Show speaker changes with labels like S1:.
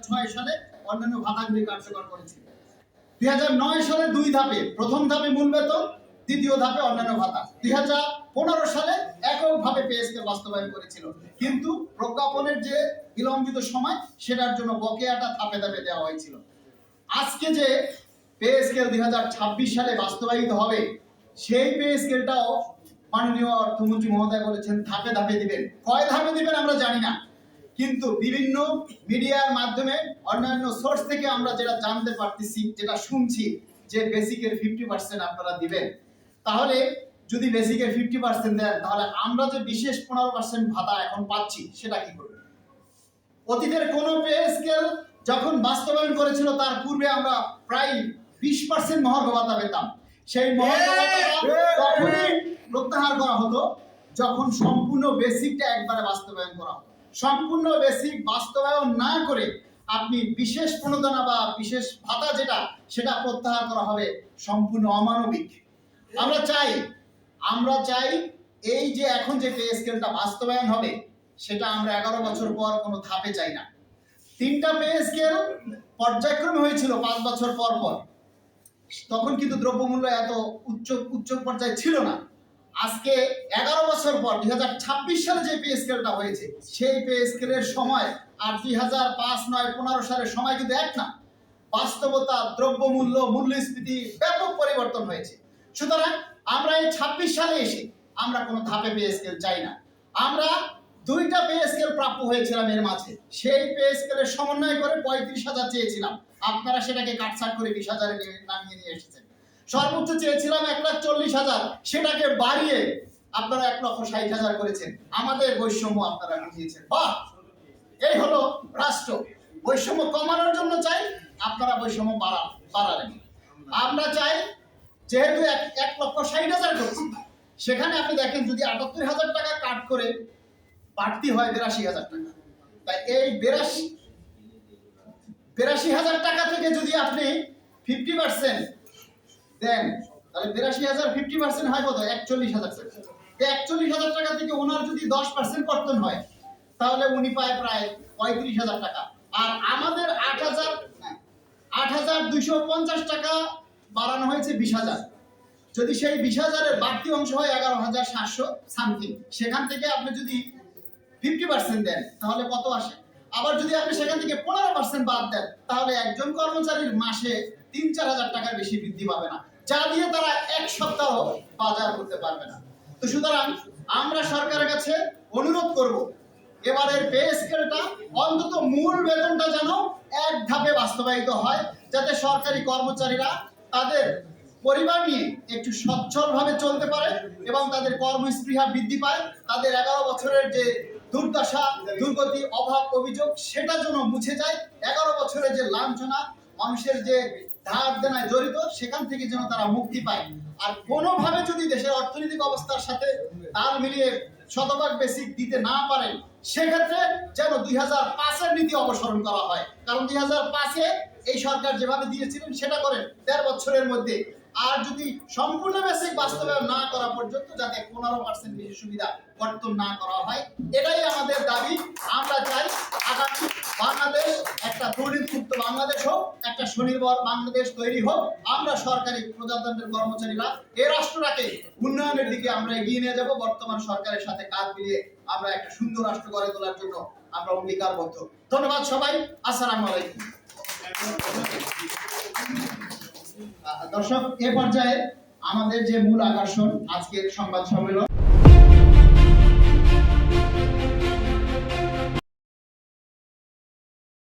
S1: 2006 সালে অন্যান্য ভাতাগুলি কার্যকর করেছিল। 2009 সালে 2 ধাপে, প্রথম ধাপে মূল বেতন, দ্বিতীয় ধাপে অন্যান্য ভাতা। 2015 সালে এককভাবে পে স্কেল বাস্তবায়ন করেছিল, কিন্তু প্রজ্ঞাপনের যে বিলম্বিত সময় সেটার জন্য বকেয়াটা ধাপে ধাপে দেওয়া হয়েছিল। আজকে যে পে স্কেল 2026 সালে বাস্তবায়িত হবে, সেই পে স্কেলটাও মাননীয় অর্থমন্ত্রী মহোদয় বলেছেন ধাপে ধাপে দিবেন। কয় ধাপে দিবেন আমরা জানি না, কিন্তু বিভিন্ন মিডিয়ার মাধ্যমে অন্যান্য সোর্স থেকে আমরা যেটা জানতে পারতেছি, যেটা শুনছি, যে বেসিকের 50% আপনারা দিবেন। তাহলে যদি বেসিকের 50% দেন, তাহলে আমরা যে বিশেষ 15% ভাতা এখন পাচ্ছি সেটা কি করবে? অতীতের কোন পে স্কেল যখন বাস্তবায়ন করেছিল তার পূর্বে আমরা প্রায় 20% মহার্ঘ ভাতা পেতাম। সেই মহার্ঘ ভাতা তখনই প্রত্যাহার করা হতো যখন সম্পূর্ণ বেসিকটা একবারে বাস্তবায়ন করা হতো। সম্পূর্ণ বেসিক বাস্তবায়ন না করে আপনি বিশেষ প্রণোদনা বা বিশেষ ভাতা যেটা, সেটা প্রত্যাহার করা হবে সম্পূর্ণ অমানবিক। আমরা চাই এই যে এখন যে পে স্কেলটা বাস্তবায়ন হবে সেটা আমরা 11 বছর পর কোনো ধাপে চাই না। 3টা পে স্কেল পর্যায়ক্রমে হয়েছিল 5 বছর পর পর, তখন কিন্তু দ্রব্যমূল্য এত উচ্চ পর্যায়ে ছিল না। আজকে 11 বছর পর 2026 সালে যে পে স্কেলটা হয়েছে, সেই পে স্কেলের সময় আর 2005, 9, 15 সালের সময় কিন্তু এক না। বাস্তবতা, দ্রব্যমূল্য, মূল্যস্ফীতি ব্যাপক পরিবর্তন হয়েছে। সুতরাং আমরা এই 26 সালে এসে আমরা কোনো ধাপে পে স্কেল চাই না। আমরা 2টা পে স্কেল প্রাপ্য হয়েছিলাম এর মাঝে, সেই পে স্কেলের সমন্বয় করে 35,000 চেয়েছিলাম, আপনারা সেটাকে কাটছাট করে 20,000 এ নামিয়ে নিয়ে এসেছেন। সর্বোচ্চ চেয়েছিলাম 1,40,000, সেটাকে বাড়িয়ে আপনারা 1,60,000 করেছেন। আমাদের বৈষম্য আপনারা বুঝিয়েছেন। বাহ, এই হলো রাষ্ট্র। বৈষম্য কমানোর জন্য চাই, আপনারা বৈষম্য বাড়ালেন। আমরা চাই যেহেতু 1,60,000 করছি, সেখানে আপনি দেখেন যদি 78,000 টাকা কাট করে বাড়তি হয় 82,000 টাকা, তাই এই 82,000 টাকা থেকে যদি আপনি 50% দেন, তাহলে 82,000 50% হয় কত? 41,000 টাকা। 41,000 টাকা থেকে ওনার যদি 10% কর্তন হয়, তাহলে উনি পায় প্রায় 35,000 টাকা। আর আমাদের 8,250 টাকা বাড়ানো হয়েছে 20,000। যদি সেই 20,000 এর বাড়তি অংশ হয় 11,700 সামথিং, সেখান থেকে আপনি যদি 50% দেন তাহলে কত আসে? আবার যদি আপনি সেখান থেকে 15% বাদ দেন, তাহলে একজন কর্মচারীর মাসে 3-4 হাজার টাকার বেশি বৃদ্ধি পাবে না, যা দিয়ে তারা 1 সপ্তাহ বাজার করতে পারবে না। তো সুতরাং আমরা সরকারের কাছে অনুরোধ করব, এবারের পে স্কেলটা অন্তত মূল বেতনটা যেন এক ধাপে বাস্তবায়িত হয়, যাতে সরকারি কর্মচারীরা তাদের পরিবার নিয়ে একটু সচ্ছলভাবে চলতে পারে এবং তাদের কর্মস্পৃহা বৃদ্ধি পায়। তাদের 11 বছরের যে দুর্দশা, দুর্গতি, অভাব, অভিযোগ সেটা যেন মুছে যায়। 11 বছরের যে লাঞ্ছনা, মানুষের যে ধার দেনায় জড়িত, সেখান থেকে যেন তারা মুক্তি পায়। আর কোনোভাবে যদি দেশের অর্থনৈতিক অবস্থার সাথে তাল মিলিয়ে শতভাগ বেসিক দিতে না পারেন, সেক্ষেত্রে যেন 2005-এর নীতি অপসারণ করা হয়। কারণ 2005-এ এই সরকার যেভাবে দিয়েছিলেন সেটা করেন 13 বছরের মধ্যে। আর যদি সম্পূর্ণ বেসিক বাস্তবায়ন না করা পর্যন্ত যাতে 15% বেশি সুবিধা কর্তন না করা হয়, এটাই আমাদের দাবি। আমরা চাই আগামী বাংলাদেশ একটা দুর্নীতিমুক্ত বাংলাদেশ হোক, একটা স্বনির্ভর বাংলাদেশ তৈরি হোক। আমরা সরকারি প্রজাতন্ত্রের কর্মচারীরা এই রাষ্ট্রটাকে উন্নয়নের দিকে আমরা এগিয়ে নিয়ে যাব। বর্তমান সরকারের সাথে কাঁধ মিলিয়ে আমরা একটা সুন্দর রাষ্ট্র গড়ে তোলার জন্য আমরা অঙ্গীকারবদ্ধ। ধন্যবাদ সবাই। আসসালামু আলাইকুম। দর্শক, এ পর্যায়ে আমাদের যে মূল আকর্ষণ আজকের সংবাদ সম্মেলন।